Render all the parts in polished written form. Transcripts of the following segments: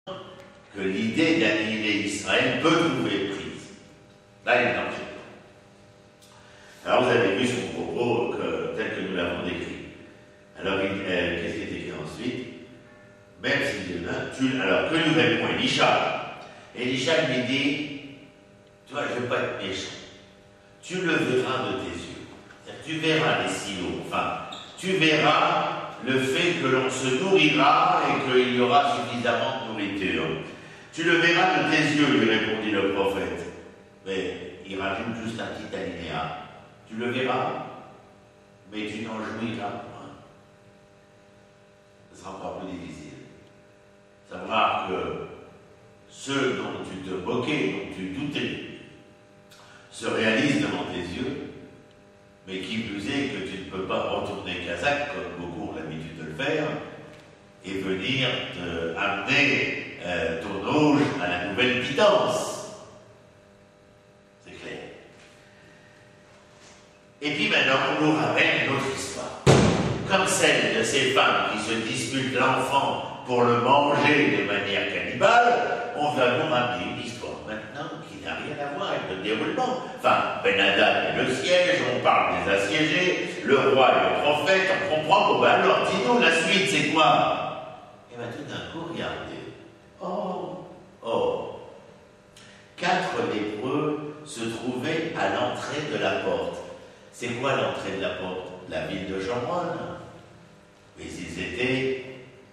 que l'idée d'annihiler Israël peut trouver prise. Là, il est danger. Alors, vous avez vu son propos tel que nous l'avons décrit. Alors, qu'est-ce qui est écrit ensuite? Même si Dieu alors, que lui répond Elisha? Elisha lui dit, tu vois, je ne veux pas être méchant. Tu le verras de tes yeux. Tu verras les silos. Enfin, tu verras le fait que l'on se nourrira et qu'il y aura suffisamment de nourriture. Tu le verras de tes yeux, lui répondit le prophète. Mais il rajoute juste un petit alinéa. Tu le verras, mais tu n'en jouiras point. Ce sera encore plus difficile. Savoir que ceux dont tu te moquais, dont tu doutais, se réalisent devant tes yeux, mais qui plus est que tu ne peux pas retourner Kazakh, comme beaucoup ont l'habitude de le faire, et venir amener ton auge à la nouvelle pitance. C'est clair. Et puis maintenant, on nous ramène une autre histoire. Comme celle de ces femmes qui se disputent l'enfant pour le manger de manière cannibale, on va nous ramener une histoire maintenant qui n'a rien à voir avec le déroulement. Enfin, Ben-Hadad et le siège, on parle des assiégés, le roi et le prophète, on comprend. Bon, ben alors, dis-nous, la suite, c'est quoi? Et bien tout d'un coup, regardez. Oh 4 lépreux se trouvaient à l'entrée de la porte. C'est quoi l'entrée de la porte? La ville de Shomron. Mais ils étaient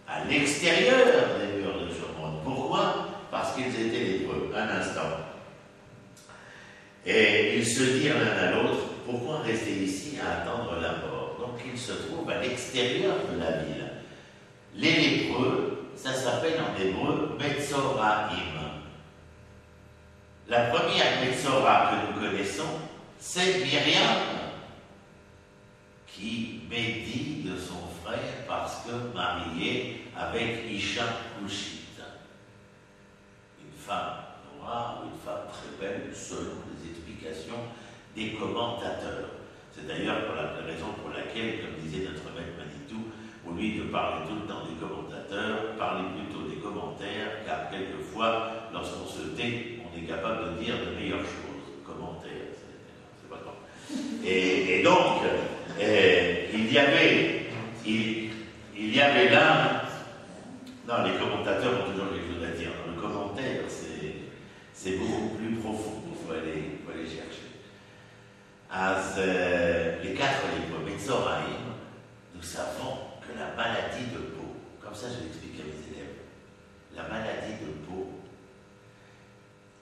à l'extérieur des murs de Shomron. Pourquoi? Parce qu'ils étaient lépreux. Un instant. Et ils se dirent l'un à l'autre, pourquoi rester ici à attendre la mort? Donc ils se trouvent à l'extérieur de la ville. Les lépreux, ça s'appelle en hébreu Metzoraim. La première Metzora que nous connaissons, c'est Myriam, qui médit de son frère parce que mariée avec Isha Kushite, une femme noire, une femme très belle, selon les explications des commentateurs. C'est d'ailleurs la raison pour laquelle, comme disait notre maître Manitou, au lieu de parler tout le temps des commentateurs, parlez plutôt des commentaires, car quelquefois, lorsqu'on se tait, on est capable de dire de meilleures choses. Commentaires, c'est pas grave. Et donc, il y avait là, non, les commentateurs ont toujours quelque chose à dire. Le commentaire, c'est beaucoup plus profond, il faut aller chercher. Les 4 lépreux, Metzoraim, nous savons que la maladie de peau, comme ça je l'explique à mes élèves, la maladie de peau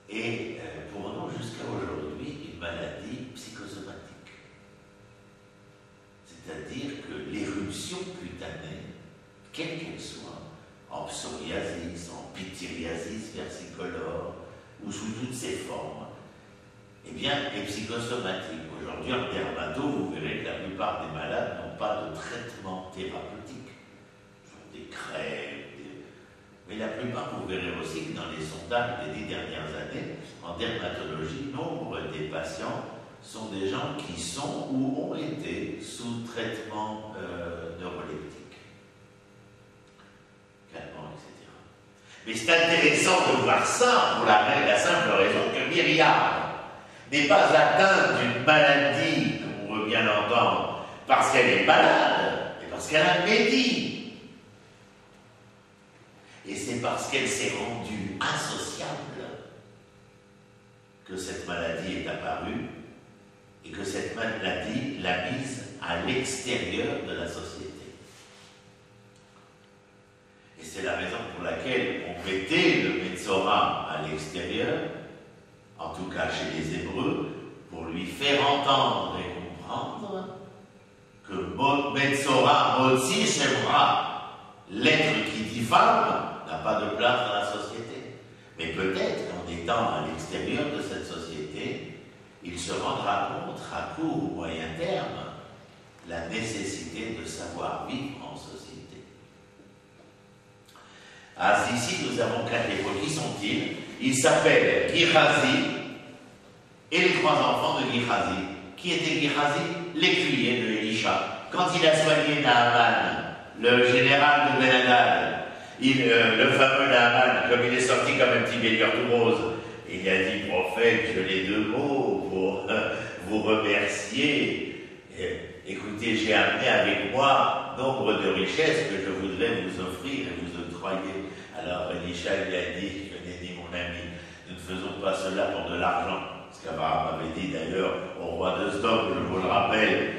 est pour nous jusqu'à aujourd'hui une maladie psychosomatique. C'est-à-dire que l'éruption cutanée, quelle qu'elle soit, en psoriasis, en pityriasis versicolore, ou sous toutes ses formes, eh bien, est psychosomatique. Aujourd'hui, en dermato, vous verrez que la plupart des malades n'ont pas de traitement thérapeutique. Ils ont des crèmes, mais la plupart, vous verrez aussi que dans les sondages des 10 dernières années, en dermatologie, nombre des patients sont des gens qui sont ou ont été sous traitement neuroleptique, calmant, etc. Mais c'est intéressant de voir ça pour la simple raison que Myriam n'est pas atteinte d'une maladie, comme on veut bien l'entendre, parce qu'elle est malade, mais parce qu'elle a médit. Et c'est parce qu'elle s'est rendue insociable que cette maladie est apparue et que cette maladie l'a mise à l'extérieur de la société. Et c'est la raison pour laquelle on mettait le Metzora à l'extérieur, en tout cas chez les Hébreux, pour lui faire entendre et comprendre que Metzora, Motzi, Shemra, l'être qui diffame, n'a pas de place dans la société. Mais peut-être qu'en étant à l'extérieur de cette société, il se rendra compte à court ou moyen terme la nécessité de savoir vivre en société. Ici, nous avons 4 lépreux. Qui sont-ils? Ils s'appellent Gihazi et les 3 enfants de Gihazi. Qui était Gihazi? L'écuyer de Elisha. Quand il a soigné Naaman, le général de Ben-Hadad, Le fameux Naaman, comme il est sorti comme un petit bélier tout rose, il a dit, prophète, je l'ai deux mots pour vous remercier. Écoutez, j'ai amené avec moi nombre de richesses que je voudrais vous offrir et vous octroyer. Alors Elisha lui a dit, je l'ai dit mon ami, nous ne faisons pas cela pour de l'argent. Ce qu'Abraham avait dit d'ailleurs au roi de Sodome, je vous le rappelle,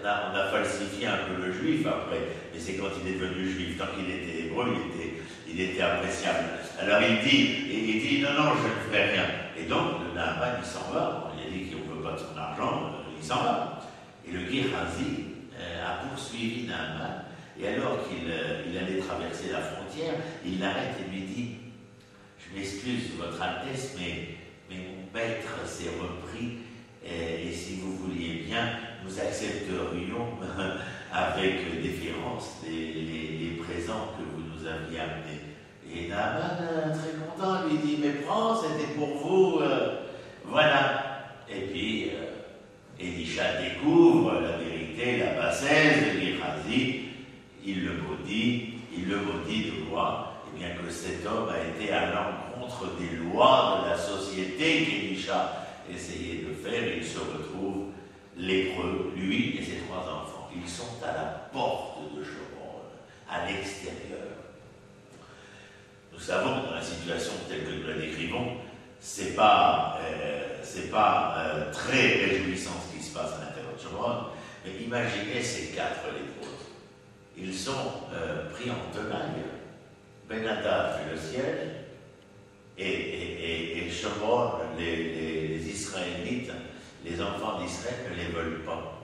on a falsifié un peu le juif après, mais c'est quand il est devenu juif, tant qu'il était hébreu, il était appréciable. Alors il dit, non, je ne ferai rien. Et donc, le Naaman, il s'en va. On lui a dit qu'on ne veut pas de son argent, il s'en va. Et le Géhazi a poursuivi Naaman, et alors qu'il allait traverser la frontière, il l'arrête et lui dit, je m'excuse, Votre Altesse, mais mon maître s'est repris, et si vous vouliez bien, nous accepterions avec déférence les présents que vous nous aviez amenés. Et Naaman, très content, lui dit, mais prends, c'était pour vous, voilà. Et puis, Elisha découvre la vérité, la bassesse de Géhazi, il le maudit de quoi? Eh bien que cet homme a été à l'encontre des lois de la société qu'Elisha essayait de faire, et il se retrouve lépreux, lui et ses trois enfants. Ils sont à la porte de Shomron, à l'extérieur. Nous savons, dans la situation telle que nous la décrivons, c'est pas très réjouissant ce qui se passe à l'intérieur de Shomron, mais imaginez ces quatre lépreux. Ils sont pris en tenaille. Ben-Hadad fait le siège, et Shomron, les Israélites, les enfants d'Israël ne les veulent pas.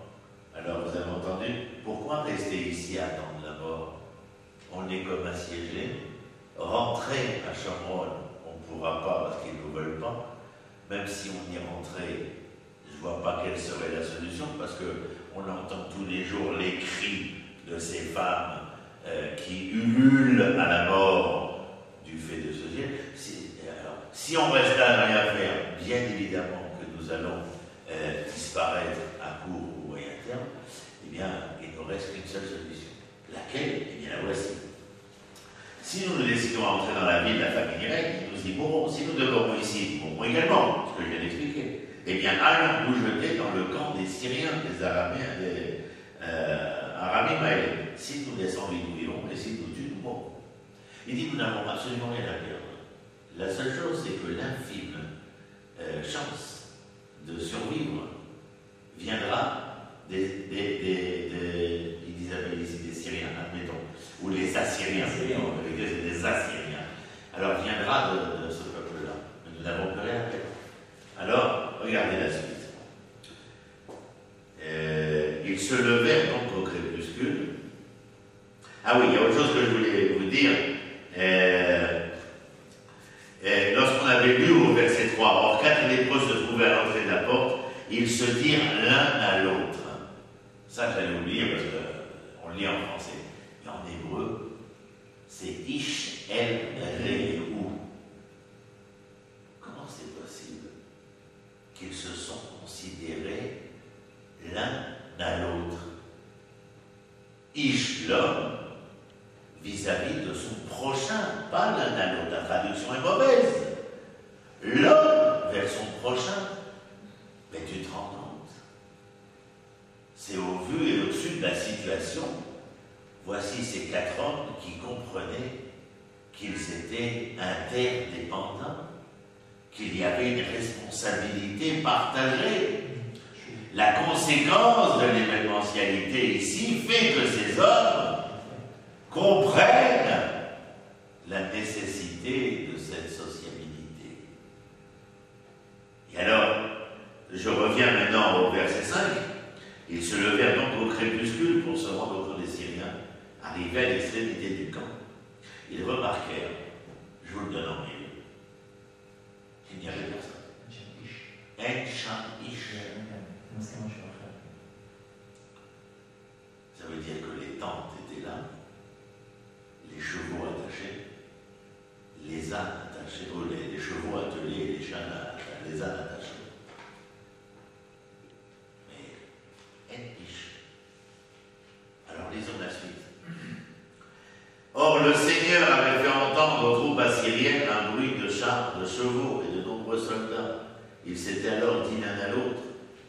Alors vous avez entendu, pourquoi rester ici à attendre la mort? On est comme assiégés. Rentrer à Shomron, on ne pourra pas parce qu'ils ne nous veulent pas. Même si on y rentrait, je ne vois pas quelle serait la solution, parce qu'on entend tous les jours les cris de ces femmes qui ululent à la mort du fait de ce geste. Si on reste là à rien faire, bien évidemment que nous allons disparaître à court ou moyen terme, eh bien, il ne nous reste qu'une seule solution. Laquelle? Eh bien, la voici. Si nous décidons d'entrer dans la vie de la famille grecque, nous y mourrons. Si nous demeurons ici, nous mourrons également, ce que je viens d'expliquer. Eh bien, allons nous jeter dans le camp des Syriens, des Araméens, des Aramim. Si nous descendons, nous vivons, et si nous tuons, nous mourrons. Il dit, nous n'avons absolument rien à perdre. La seule chose, c'est que l'infime chance de survivre viendra des ils appellent ici des Syriens, admettons, ou les Assyriens, des Assyriens. Alors viendra de ce peuple-là. Mais nous n'avons plus rien à perdre. Alors, regardez la suite. Ils se levèrent donc au crépuscule. Ah oui, il y a autre chose que je voulais vous dire. Lorsqu'on avait lu au verset 3, or quatre lépreux se trouvaient à l'entrée de la porte, ils se dirent l'un à l'autre. Ça, j'allais oublier parce qu'on le lit en français. Mais en hébreu, c'est Ish El Rehu. Comment c'est possible qu'ils se sont considérés l'un à l'autre? Ish, l'homme, vis-à-vis de son prochain, pas l'un à l'autre. La traduction est mauvaise. L'homme vers son prochain. Mais tu te rends compte? C'est au vu et au-dessus de la situation. Voici ces quatre hommes qui comprenaient qu'ils étaient interdépendants, qu'il y avait une responsabilité partagée. La conséquence de l'événementialité ici fait que ces hommes comprennent la nécessité de cette sociabilité. Et alors, je reviens maintenant au verset 5. Ils se levèrent donc au crépuscule pour se rendre au camp des Syriens, arrivés à l'extrémité du camp. Ils remarquèrent, je vous le donne en mille, qu'il n'y avait personne. Ça veut dire que les tentes étaient là, les chevaux attachés, les ânes attachés, les chevaux attelés et les ânes attachés. Mais, alors lisons la suite. Or, le Seigneur avait chars, de chevaux et de nombreux soldats. Ils s'étaient alors dit l'un à l'autre: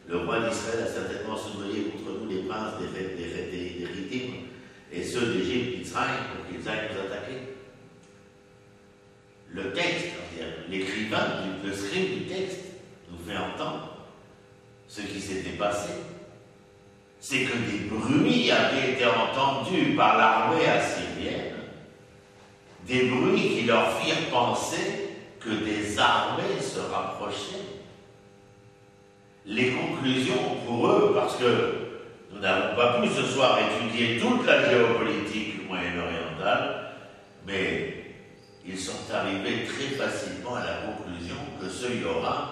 le roi d'Israël a certainement soudoyé contre nous les princes des Hittim et ceux d'Égypte, d'Israël, pour qu'ils aillent nous attaquer. Le texte, l'écrivain, le scribe du texte, nous fait entendre ce qui s'était passé. C'est que des bruits avaient été entendus par l'armée assyrienne, des bruits qui leur firent penser que des armées se rapprochaient. Les conclusions pour eux, parce que nous n'avons pas pu ce soir étudier toute la géopolitique moyen-orientale, mais ils sont arrivés très facilement à la conclusion que ce Yoram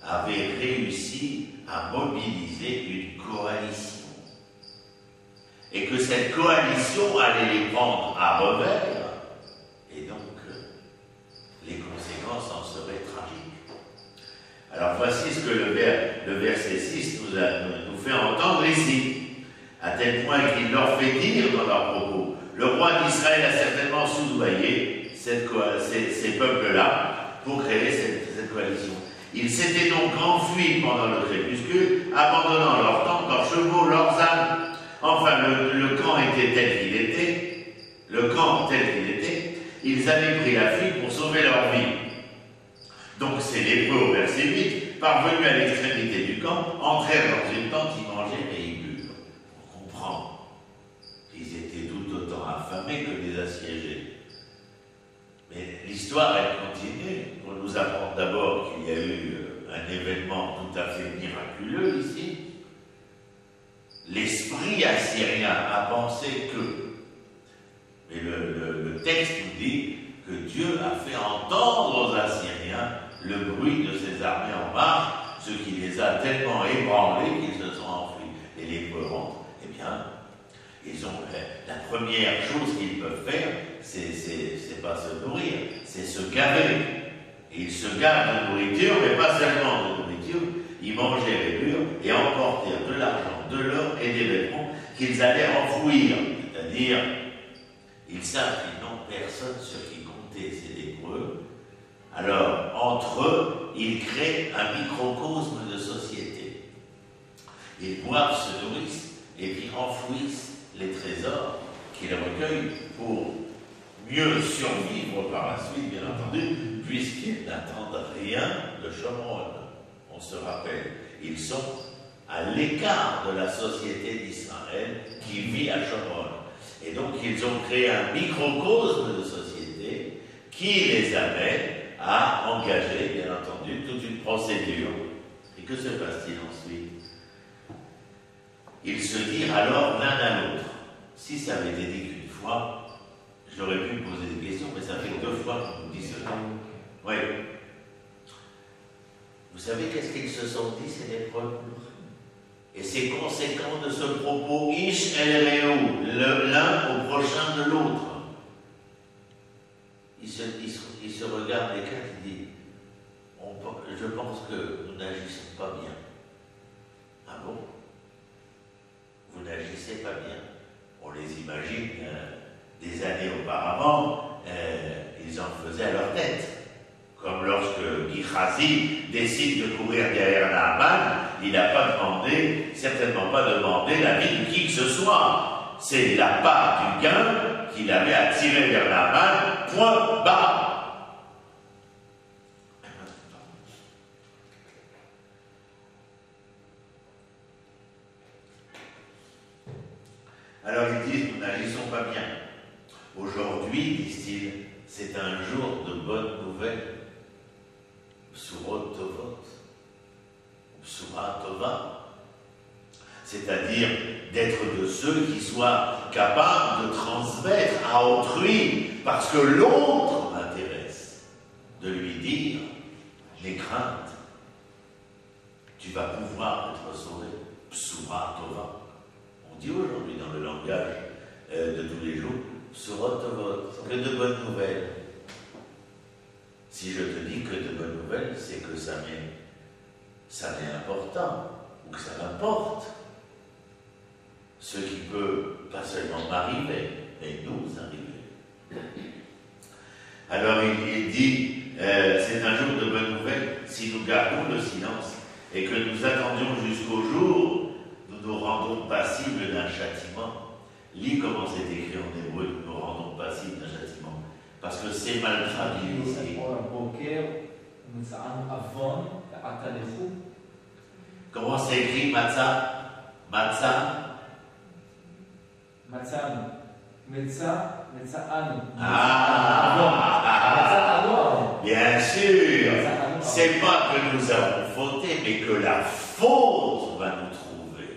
avait réussi à mobiliser une coalition. Et que cette coalition allait les prendre à revers, et donc les conséquences en seraient tragiques. Alors voici ce que le verset 6 nous fait entendre ici, à tel point qu'il leur fait dire dans leurs propos: le roi d'Israël a certainement soudoyé ces peuples-là pour créer cette coalition. Ils s'étaient donc enfuis pendant le crépuscule, abandonnant leurs tentes, leurs chevaux, leurs ânes. Enfin, le camp était tel qu'il était. Le camp tel qu'il était. Ils avaient pris la fuite pour sauver leur vie. Donc ces lépreux, au verset 8, parvenus à l'extrémité du camp, entrèrent dans une tente, y mangeaient et y burent. On comprend. Ils étaient tout autant affamés que des assiégés. Mais l'histoire, elle continue pour nous apprendre d'abord qu'il y a eu un événement tout à fait miraculeux ici. L'esprit assyrien a pensé que, mais le texte nous dit que Dieu a fait entendre aux Assyriens le bruit de ses armées en marche, ce qui les a tellement ébranlés qu'ils se sont enfuis. Et les peurants, eh bien, ils ont la première chose qu'ils peuvent faire, c'est pas se nourrir, c'est se gaver. Et ils se gavent de nourriture, mais pas seulement de nourriture, ils mangeaient les murs et emportèrent de l'argent, de l'or et des vêtements qu'ils allaient enfouir. C'est-à-dire, ils savent qu'ils n'ont personne sur qui compter, ces lépreux. Alors, entre eux, ils créent un microcosme de société. Ils boivent, se nourrissent et puis enfouissent les trésors qu'ils recueillent pour mieux survivre par la suite, bien entendu, puisqu'ils n'attendent rien de Shomron. On se rappelle, ils sont à l'écart de la société d'Israël qui vit à Shomron. Et donc, ils ont créé un microcosme de société qui les amène à engager, bien entendu, toute une procédure. Et que se passe-t-il ensuite? Ils se dirent alors l'un à l'autre. Si ça avait été dit qu'une fois, j'aurais pu me poser des questions, mais ça fait 2 fois qu'on nous dit cela. Oui. Vous savez qu'est-ce qu'ils se sont dit, ces lépreux? Et c'est conséquent de ce propos, Ish el Reu, l'un au prochain de l'autre. Ils se regardent les quatre et disent: je pense que nous n'agissons pas bien. Ah bon? Vous n'agissez pas bien. On les imagine des années auparavant, ils en faisaient à leur tête. Comme lorsque Gehazi décide de courir derrière Naaman, il n'a pas demandé, certainement pas demandé l'avis de qui que ce soit. C'est la part du gain qu'il avait attiré vers Naaman, point barre. Alors ils disent: nous n'agissons pas bien. Aujourd'hui, disent-ils, c'est un jour de bonnes nouvelles. Psurot Tovot, Psura Tova, c'est-à-dire d'être de ceux qui soient capables de transmettre à autrui, parce que l'autre m'intéresse, de lui dire: les craintes, tu vas pouvoir être sauvé. Psura Tova. On dit aujourd'hui dans le langage de tous les jours, Psurot Tovot, que de bonnes nouvelles. Si je te dis que de bonnes nouvelles, c'est que ça m'est important, ou que ça m'importe. Ce qui peut pas seulement m'arriver, mais nous arriver. Alors il dit, c'est un jour de bonne nouvelle si nous gardons le silence et que nous attendions jusqu'au jour où nous nous rendons passibles d'un châtiment. Lis comment c'est écrit en hébreu, nous nous rendons passibles d'un châtiment. Parce que c'est mal traduit ici. Comment c'est écrit Matzah? Matzah? Bien sûr, c'est pas que nous avons fauté, mais que la faute va nous trouver.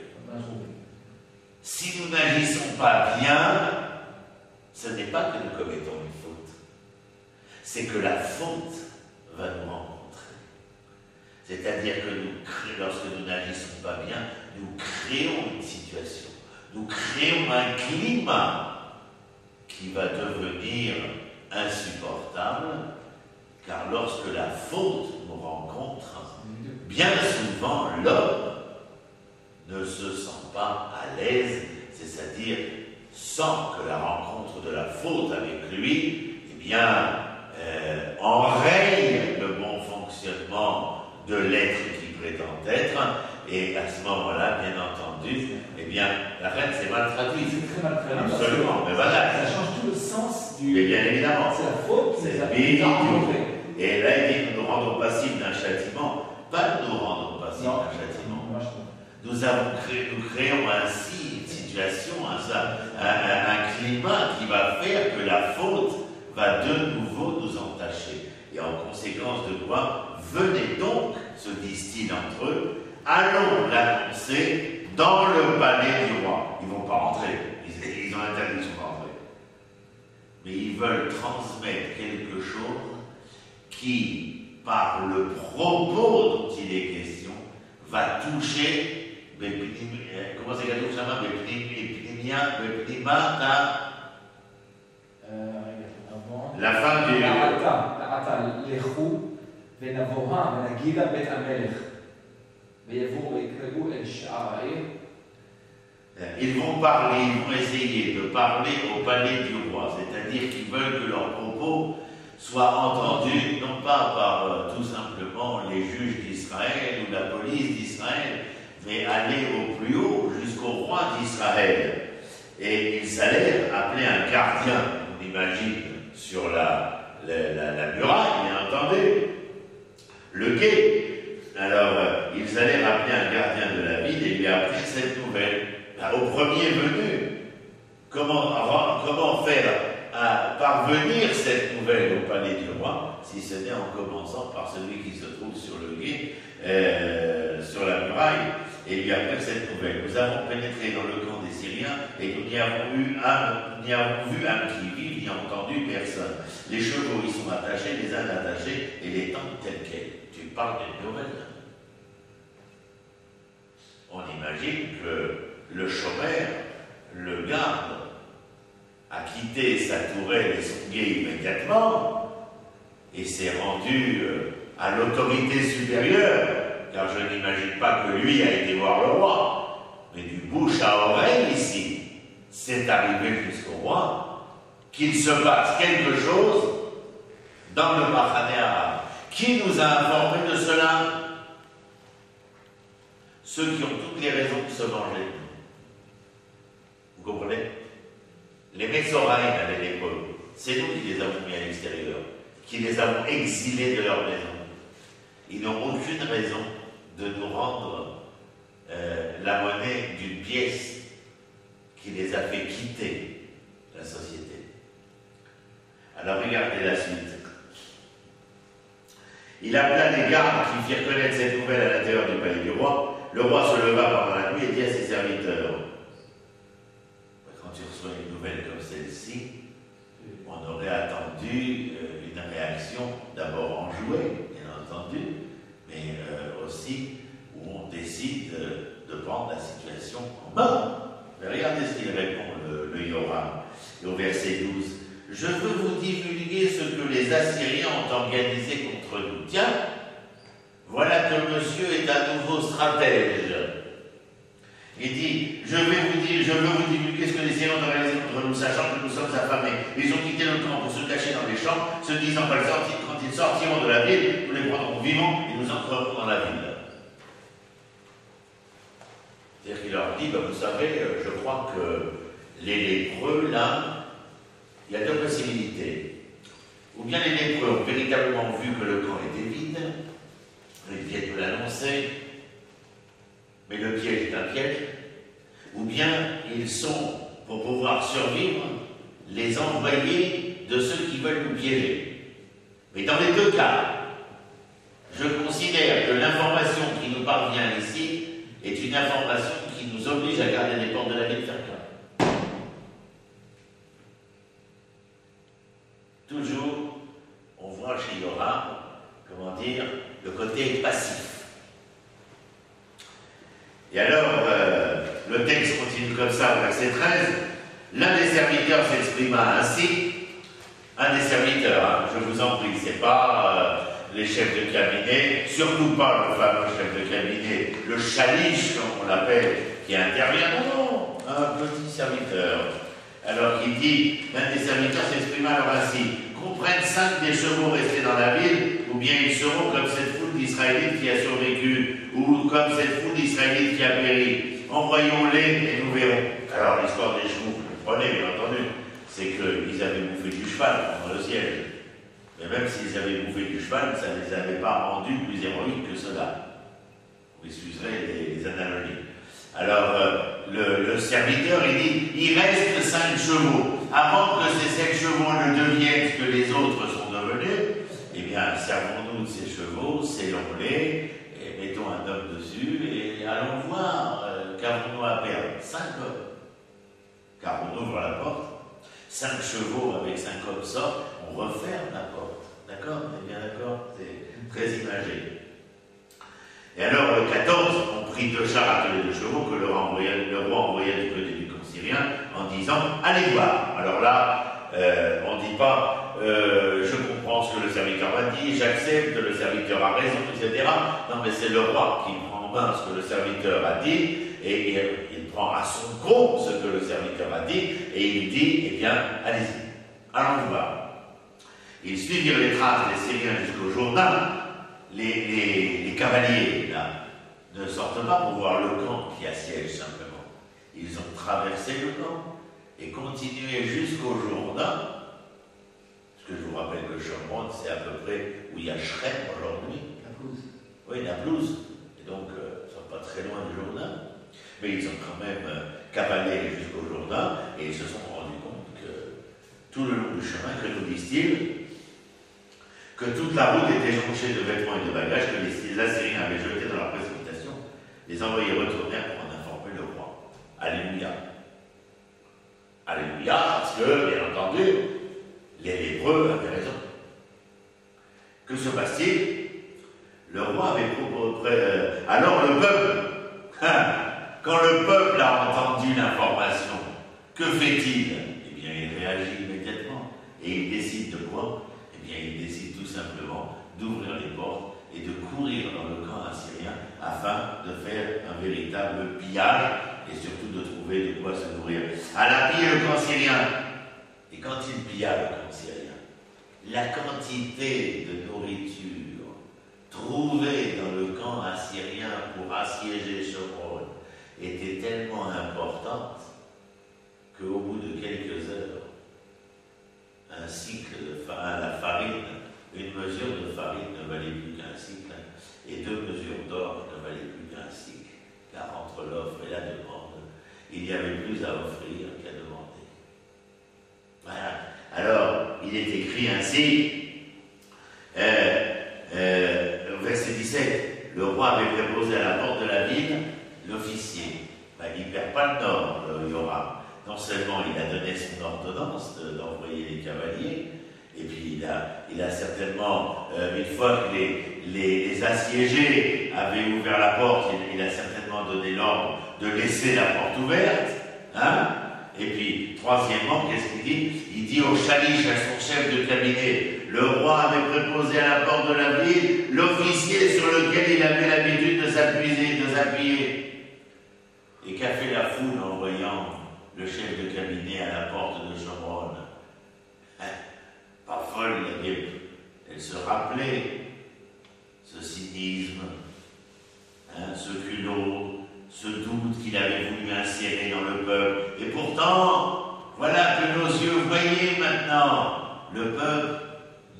Si nous n'agissons pas bien, ce n'est pas que nous commettons une faute, c'est que la faute va nous rencontrer. C'est-à-dire que lorsque nous n'agissons pas bien, nous créons une situation, nous créons un climat qui va devenir insupportable, car lorsque la faute nous rencontre, bien souvent l'homme ne se sent pas à l'aise, c'est-à-dire sans que la rencontre de la faute avec lui, eh bien, enraye le bon fonctionnement de l'être qui prétend être, et à ce moment-là, bien entendu, eh bien, la reine, c'est mal traduit. C'est très mal traduit. Absolument, mais voilà. Ça change tout le sens du. Mais bien évidemment. C'est la faute qui nous a rencontrés. Et là, il dit que nous nous rendons passibles d'un châtiment, pas nous rendons passibles d'un châtiment. Nous créons ainsi une situation, un climat qui va faire que la faute va de nouveau nous entacher. Et en conséquence de quoi, venez donc, se disent-ils entre eux, allons l'annoncer dans le palais du roi. Ils ne vont pas rentrer, ils ont l'interdiction d'entrer. Mais ils veulent transmettre quelque chose qui, par le propos dont il est question, va toucher, comment c'est qu'elle ça va, la fin du... Ils vont parler, ils vont essayer de parler au palais du roi, c'est-à-dire qu'ils veulent que leurs propos soient entendus, non pas par tout simplement les juges d'Israël ou la police d'Israël, mais aller au plus haut, jusqu'au roi d'Israël. Et ils allèrent appeler un gardien, on imagine, sur la muraille, bien entendu, le guet. Alors, ils allèrent appeler un gardien de la ville et lui apprirent cette nouvelle. Au premier venu, comment faire parvenir cette nouvelle au palais du roi, si ce n'est en commençant par celui qui se trouve sur le guet, sur la muraille, et lui apprirent cette nouvelle. Nous avons pénétré dans le camp des Syriens et nous n'y avons vu un qui-vive, ni entendu personne. Les chevaux y sont attachés, les ânes attachés, et les tentes telles quelles. Tu parles d'une nouvelle. On imagine que le chômeur, le garde, a quitté sa tourelle et son guet immédiatement et s'est rendu à l'autorité supérieure, car je n'imagine pas que lui a été voir le roi, mais du bouche à oreille ici, c'est arrivé jusqu'au roi qu'il se passe quelque chose dans le Mahané arabe. Qui nous a informé de cela? Ceux qui ont toutes les raisons de se venger. Vous comprenez? Les Messoraïm à l'époque, c'est nous qui les avons mis à l'extérieur, qui les avons exilés de leur maison. Ils n'ont aucune raison de nous rendre la monnaie d'une pièce qui les a fait quitter la société. Alors regardez la suite. Il appela les gardes qui firent connaître cette nouvelle à l'intérieur du palais du roi. Le roi se leva pendant la nuit et dit à ses serviteurs: quand tu reçois une nouvelle comme celle-ci, on aurait attendu une réaction d'abord enjouée, bien entendu, mais aussi où on décide de prendre la situation en main. Mais regardez ce qu'il répond, le Yoram, au verset 12. Je veux vous divulguer ce que les Assyriens ont organisé contre nous. Tiens, voilà que monsieur est à nouveau stratège. Il dit, je veux vous divulguer ce que les Assyriens ont organisé contre nous, sachant que nous sommes affamés. Ils ont quitté le camp pour se cacher dans les champs, se disant, par exemple, quand ils sortiront de la ville, nous les prendrons vivants et nous entrerons dans la ville. C'est-à-dire qu'il leur dit, vous savez, je crois que les lépreux, là, il y a deux possibilités. Ou bien les lépreux ont véritablement vu que le camp était vide, ils viennent nous l'annoncer, mais le piège est un piège, ou bien ils sont, pour pouvoir survivre, les envoyés de ceux qui veulent nous piéger. Mais dans les deux cas, je considère que l'information qui nous parvient ici est une information qui nous oblige à garder les portes de la ville fermées. Toujours, on voit chez Yoram, comment dire, le côté passif. Et alors, le texte continue comme ça au verset 13. L'un des serviteurs s'exprima ainsi. Un des serviteurs, je vous en prie, c'est pas les chefs de cabinet, surtout pas le fameux chef de cabinet, le chaliche, comme on l'appelle, qui intervient. Non, un petit serviteur. Alors il dit, l'un des serviteurs s'exprima alors ainsi. Qu'on prenne 5 des chevaux restés dans la ville, ou bien ils seront comme cette foule d'Israélites qui a survécu, ou comme cette foule d'Israélites qui a péri. Envoyons-les et nous verrons. Alors l'histoire des chevaux, vous comprenez bien entendu, c'est qu'ils avaient bouffé du cheval pendant le siège. Mais même s'ils avaient bouffé du cheval, ça ne les avait pas rendus plus héroïques que cela. Vous excuserez les analogies. Alors, le serviteur, il dit, il reste 5 chevaux. Avant que ces 5 chevaux ne deviennent ce que les autres sont devenus, eh bien, servons-nous de ces chevaux, scellons-les, et mettons un homme dessus, et allons voir, qu'avons-nous à perdre 5 hommes. Car on ouvre la porte, 5 chevaux avec 5 hommes sortent, on referme la porte. D'accord? On est bien d'accord? C'est très imagé. Et alors, le 14, on prit 2 chars attelés de chevaux que le roi envoya du côté du camp syrien en disant, allez voir. Alors là, on ne dit pas, je comprends ce que le serviteur m'a dit, j'accepte, le serviteur a raison, etc. Non, mais c'est le roi qui prend en main ce que le serviteur a dit, et il prend à son compte ce que le serviteur a dit, et il dit, eh bien, allez-y, allons voir. Ils suivirent les traces des Syriens jusqu'au Jourdain. Les cavaliers, là, ne sortent pas pour voir le camp qui assiège simplement. Ils ont traversé le camp et continué jusqu'au Jourdain. Parce que je vous rappelle que Chomron, c'est à peu près où il y a Shrem aujourd'hui. Naplouse. Oui, Naplouse. Et donc, ils ne sont pas très loin du Jourdain. Mais ils ont quand même cavalé jusqu'au Jourdain et ils se sont rendus compte que tout le long du chemin, que nous disent-ils, que toute la route était jonchée de vêtements et de bagages que les Assyriens avaient jetés dans leur précipitation. Les envoyés retournèrent pour en informer le roi. Alléluia. Alléluia, parce que, bien entendu, les lépreux avaient raison. Que se passe-t-il? Le roi avait proposé. Alors le peuple, quand le peuple a entendu l'information, que fait-il? Eh bien, il réagit immédiatement. Et il décide de quoi? Eh bien, il décide tout simplement d'ouvrir les portes et de courir dans le camp assyrien afin de faire un véritable pillage et surtout de trouver de quoi se nourrir. Elle a pillé le camp syrien. Et quand il pilla le camp syrien, la quantité de nourriture trouvée dans le camp assyrien pour assiéger Chomron était tellement importante qu'au bout de quelques heures, un cycle de la farine, une mesure de farine ne valait plus qu'un cycle, et 2 mesures d'or ne valaient plus qu'un cycle, car entre l'offre et la demande, il y avait plus à offrir qu'à demander. Voilà. Alors, il est écrit ainsi, au verset 17, le roi avait préposé à la porte de la ville l'officier. Il ne perd pas le nord, Yoram. Non seulement il a donné son ordonnance d'envoyer les cavaliers, et puis il a certainement, une fois que les assiégés avaient ouvert la porte, il a certainement donné l'ordre de laisser la porte ouverte. Hein? Et puis, troisièmement, qu'est-ce qu'il dit? Il dit au chaliche, à son chef de cabinet, le roi avait préposé à la porte de la ville l'officier sur lequel il avait l'habitude de s'appuyer. Et qu'a fait la foule en voyant le chef de cabinet à la porte de Chomron? Pas folle, Elle se rappelait ce cynisme, ce culot, ce doute qu'il avait voulu insérer dans le peuple. Et pourtant, voilà que nos yeux voyaient maintenant, le peuple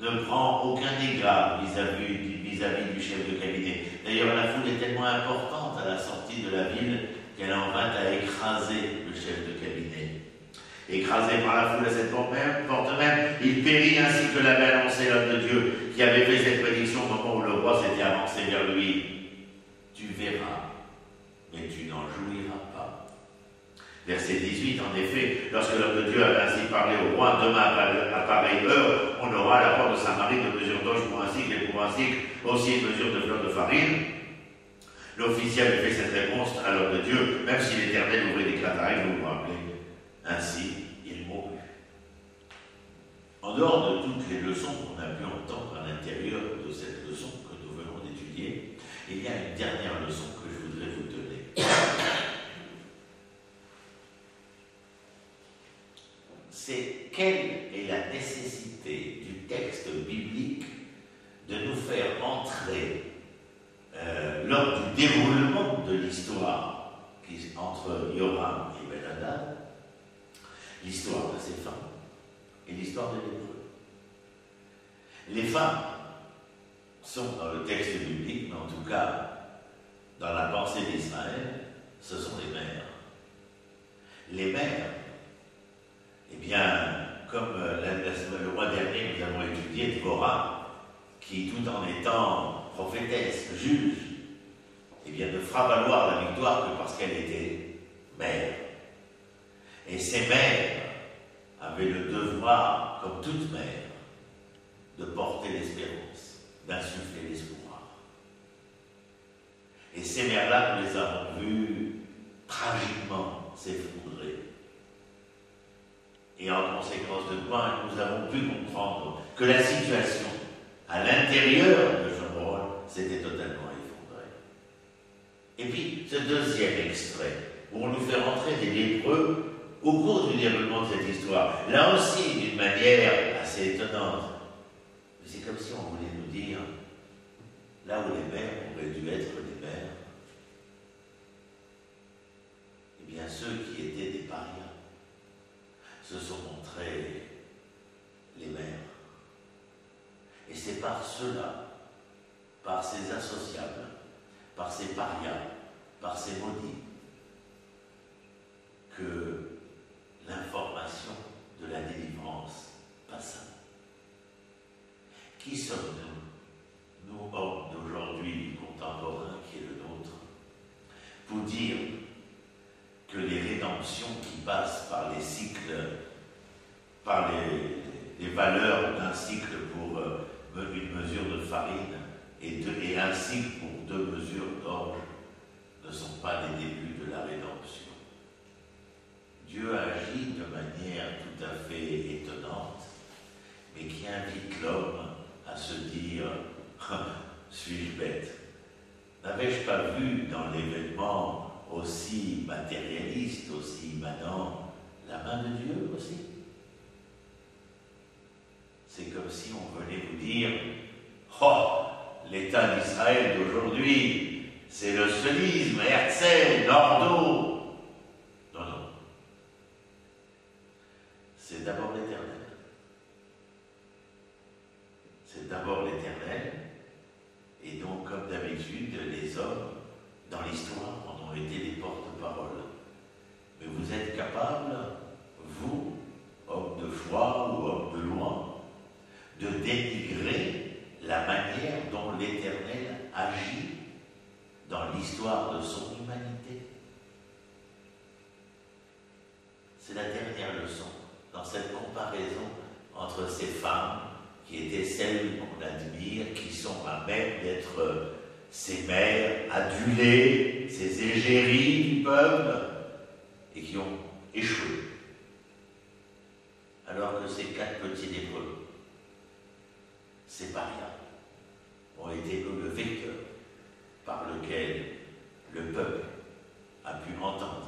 ne prend aucun dégât vis-à-vis du chef de cabinet. D'ailleurs, la foule est tellement importante à la sortie de la ville qu'elle en vint à écraser le chef de cabinet. Écrasé par la foule à cette porte même, il périt ainsi que l'avait annoncé l'homme de Dieu, qui avait fait cette prédiction au moment où le roi s'était avancé vers lui. Tu verras, mais tu n'en jouiras pas. Verset 18, en effet, lorsque l'homme de Dieu avait ainsi parlé au roi, demain à pareille heure, on aura à la porte de Samarie de mesure d'orge pour un cycle et pour un cycle aussi une mesure de fleur de farine. L'officiel avait fait cette réponse à l'homme de Dieu, même si l'Éternel ouvrait des cataractes, vous vous rappelez. Ainsi, il mourut. En dehors de toutes les leçons qu'on a pu entendre à l'intérieur de cette leçon que nous venons d'étudier, il y a une dernière leçon que je voudrais vous donner. C'est quelle est la nécessité du texte biblique de nous faire entrer lors du déroulement de l'histoire entre Yoram et Ben-Hadad, l'histoire de ces femmes et l'histoire de l'Hébreu. Les femmes sont dans le texte biblique, mais en tout cas dans la pensée d'Israël, ce sont les mères. Les mères, eh bien, comme le mois dernier, nous avons étudié Déborah, qui, tout en étant prophétesse, juge, eh bien, ne fera valoir la victoire que parce qu'elle était mère. Et ces mères avaient le devoir, comme toute mère, de porter l'espérance, d'insuffler l'espoir. Et ces mères-là, nous les avons vues tragiquement s'effondrer. Et en conséquence de quoi, nous avons pu comprendre que la situation à l'intérieur de Shomron s'était totalement effondrée. Et puis, ce deuxième extrait, où on nous fait rentrer des lépreux au cours du déroulement de cette histoire, là aussi d'une manière assez étonnante. Mais c'est comme si on voulait nous dire, là où les mères auraient dû être les mères, eh bien ceux qui étaient des parias se sont montrés les mères. Et c'est par cela, par ces associables, par ces parias, par ces maudits, que l'information de la délivrance passa. Qui sommes-nous, nous hommes d'aujourd'hui, contemporains, qui est le nôtre, pour dire que les rédemptions qui passent par les cycles, par les valeurs d'un cycle pour une mesure de farine et un cycle pour 2 mesures d'orge ne sont pas les débuts de la rédemption. Dieu agit de manière tout à fait étonnante, mais qui invite l'homme à se dire « suis-je bête ?» N'avais-je pas vu dans l'événement aussi matérialiste, aussi immanent, la main de Dieu aussi? C'est comme si on venait vous dire « Oh, l'État d'Israël d'aujourd'hui, c'est le sionisme, Herzl, Nordau. » Non, non. C'est d'abord l'Éternel. C'est d'abord l'Éternel. Et donc, comme d'habitude, les hommes, dans l'histoire, en ont été les porte-paroles. Mais vous êtes capables, vous, hommes de foi ou hommes de loi, de dénigrer la manière dont l'Éternel agit dans l'histoire de son humanité. C'est la dernière leçon dans cette comparaison entre ces femmes qui étaient celles qu'on admire, qui sont à même d'être ces mères adulées, ces égéries du peuple, et qui ont échoué. Alors que ces 4 petits lépreux, ces parias, ont été le vecteur par lequel le peuple a pu entendre